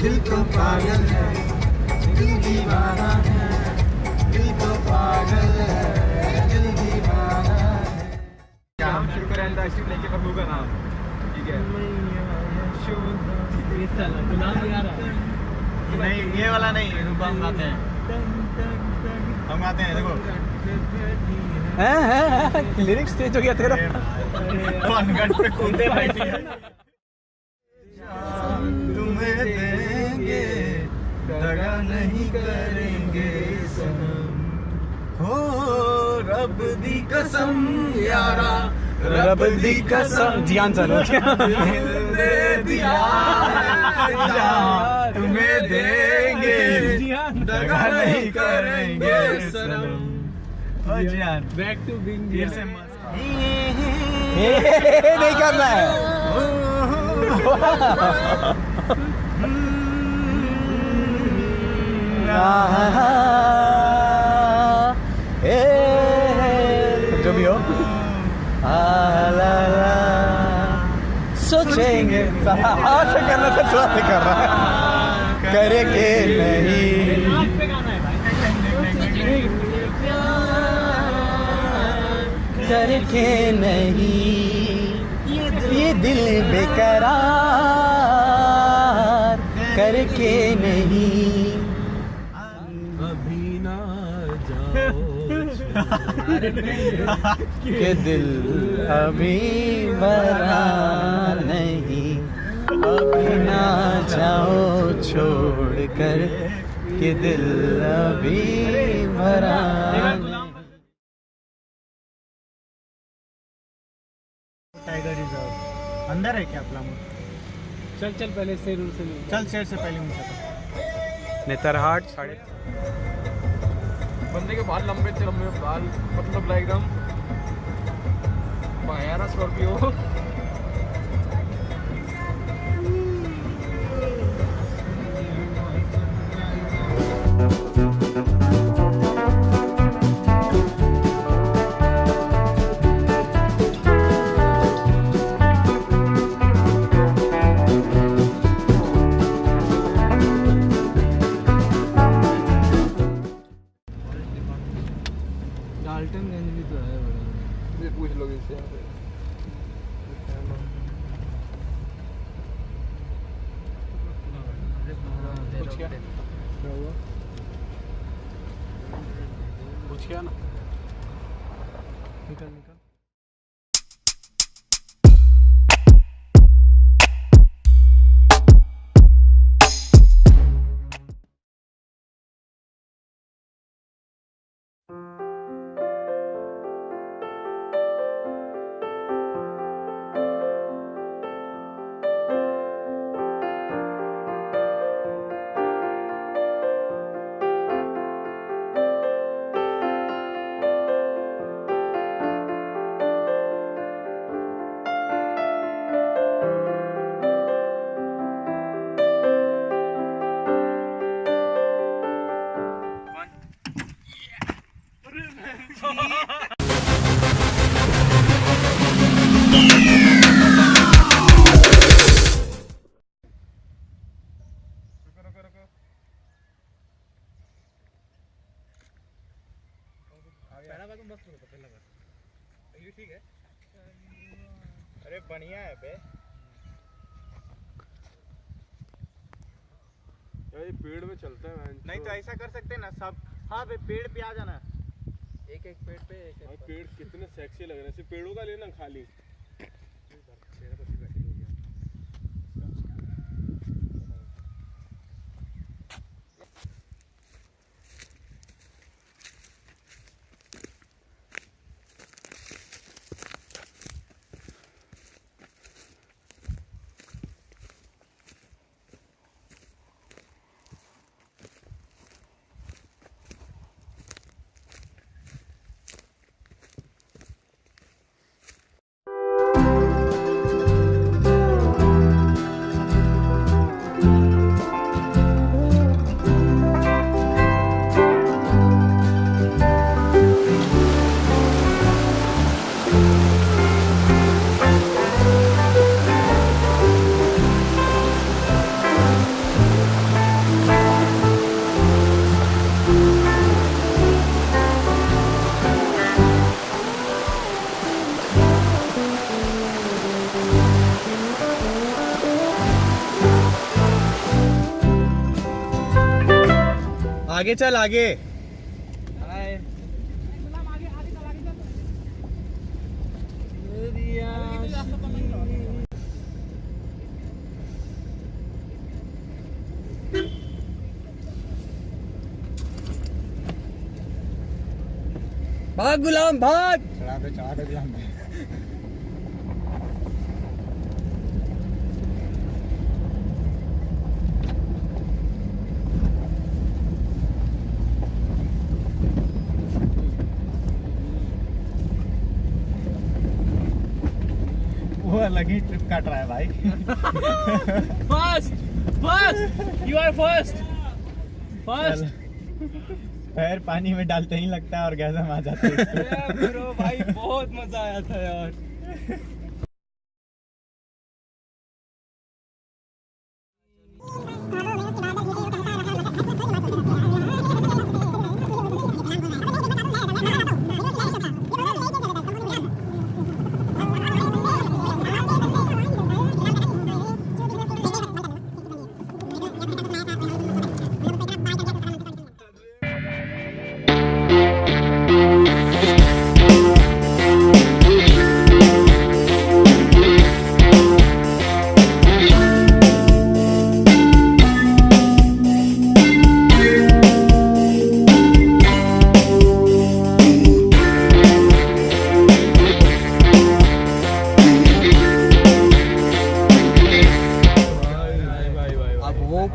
दिल तो पागल है, दिल दीवाना है, दिल तो पागल है, दिल दीवाना है। काम शुरू करें अंतर्राष्ट्रीय लेके बबू का नाम, ठीक है? नाम नहीं आ रहा नहीं, ये वाला नहीं, रुको हम गाते हैं, हम गाते हैं, देखो लिरिक्स चेंज हो गया तेरा। पनघट पे कूदे बैठी है। तुम्हें देंगे, दगा नहीं करेंगे सनम, हो रब दी कसम यारा, रब दी कसम। जियान सर दे दिया तुम्हें देंगे, दगा नहीं करेंगे सनम। ओ जियान, बैक टू बिंग फिर से मस्त नहीं करना है। जो भी हो सोचेंगे हाथ से करना था, थोड़ा से कर रहा है, करे के नहीं करके नहीं, ये दिल बेकरार करके नहीं। अभी ना जाओ के दिल अभी भरा नहीं, अभी ना जाओ छोड़ कर के दिल अभी भरा नहीं। टाइगर रिजर्व अंदर है क्या प्लामो? चल चल पहले शेर से मिल। चल शेर से पहले मुझे नेतरहाट साढ़े बंदे के बाल लंबे थे, लंबे बाल, मतलब एकदम बायारा स्कॉर्पियो। डाल्टनगंज भी तो है बड़ा। ये पूछ लो इससे यहाँ पे। कुछ क्या हुआ? कुछ क्या ना निकल निकल। ठीक है, अरे बढ़िया है बे। ये पेड़ में चलता है। नहीं तो ऐसा कर सकते ना सब, हाँ बे पेड़ पे आ जाना, एक एक पेड़ पे एक एक पेड़ कितने सेक्सी लग रहे हैं, सिर्फ पेड़ों का लेना खाली। आगे चल आगे। भाग गुलाम भाग। चढ़ा दे गुलाम भाई। वो अलग ही ट्रिप काट रहा है भाई। First you are first. पैर पानी में डालते ही लगता है और गैसम आ जाता है। ब्रो भाई बहुत मजा आया था यार।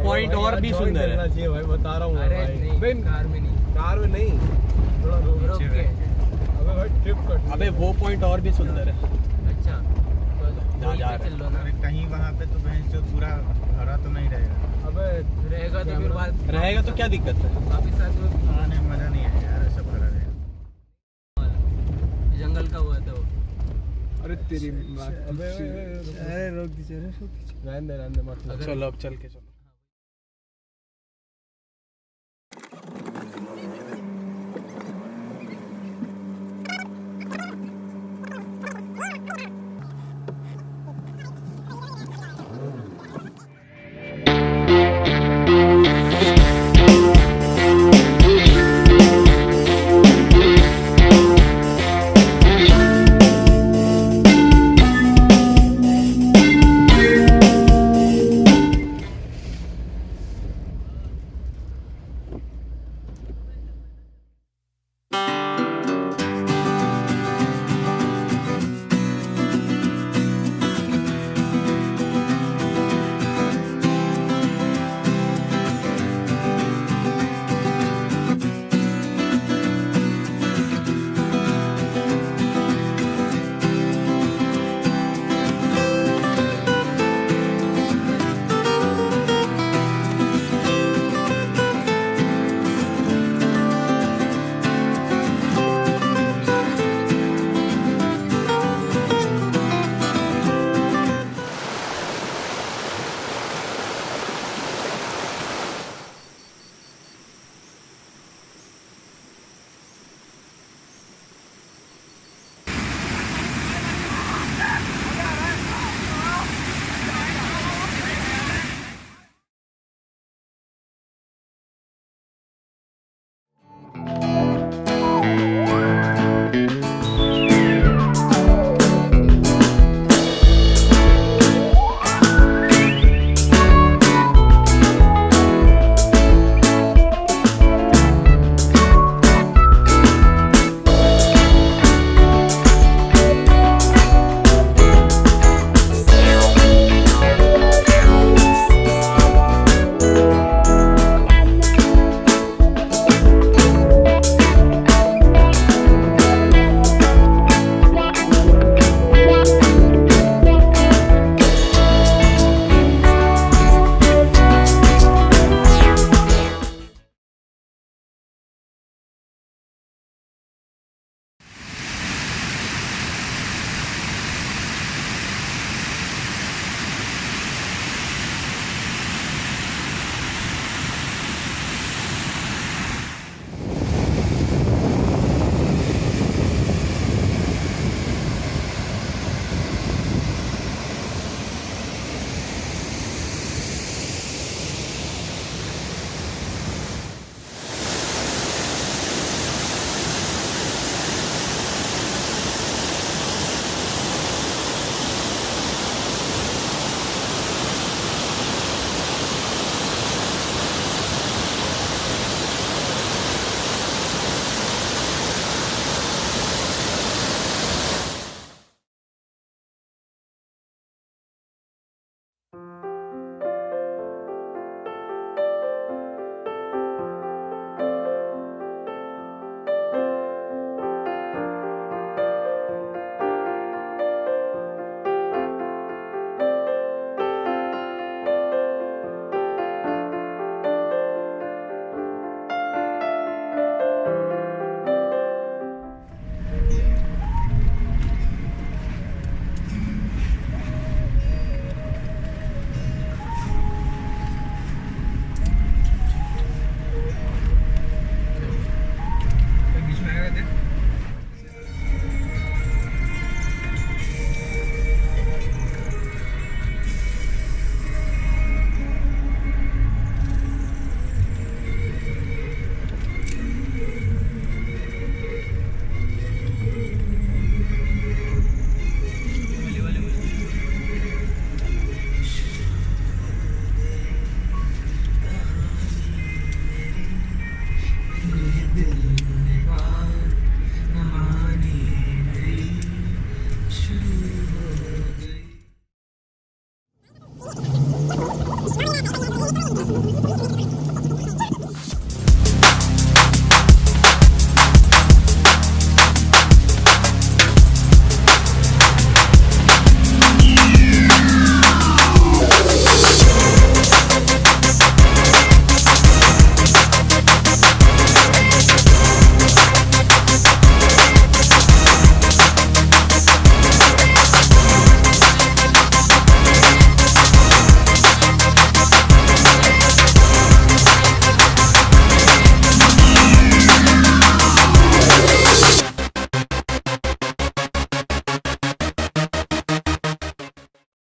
पॉइंट और भी सुंदर है भाई, बता रहा हूँ भाई। कार में नहीं, कार में नहीं, थोड़ा रोक के। अबे भाई ट्रिप कट। अबे वो पॉइंट और भी सुंदर है। अच्छा जहाँ जा रहे चल लो ना। कहीं वहाँ पे तो भैंस जो पूरा भरा तो नहीं रहेगा। अबे रहेगा तो फिर बाद रहेगा तो क्या दिक्कत है? वापिस साथ में आने में मजा नहीं आएगा यार, ऐसा भरा रहेगा। जंगल का हुआ था वो। अरे तेरी अबे अरे रोक दीजिए, रहने दे मत। चलो अब चल के चलो।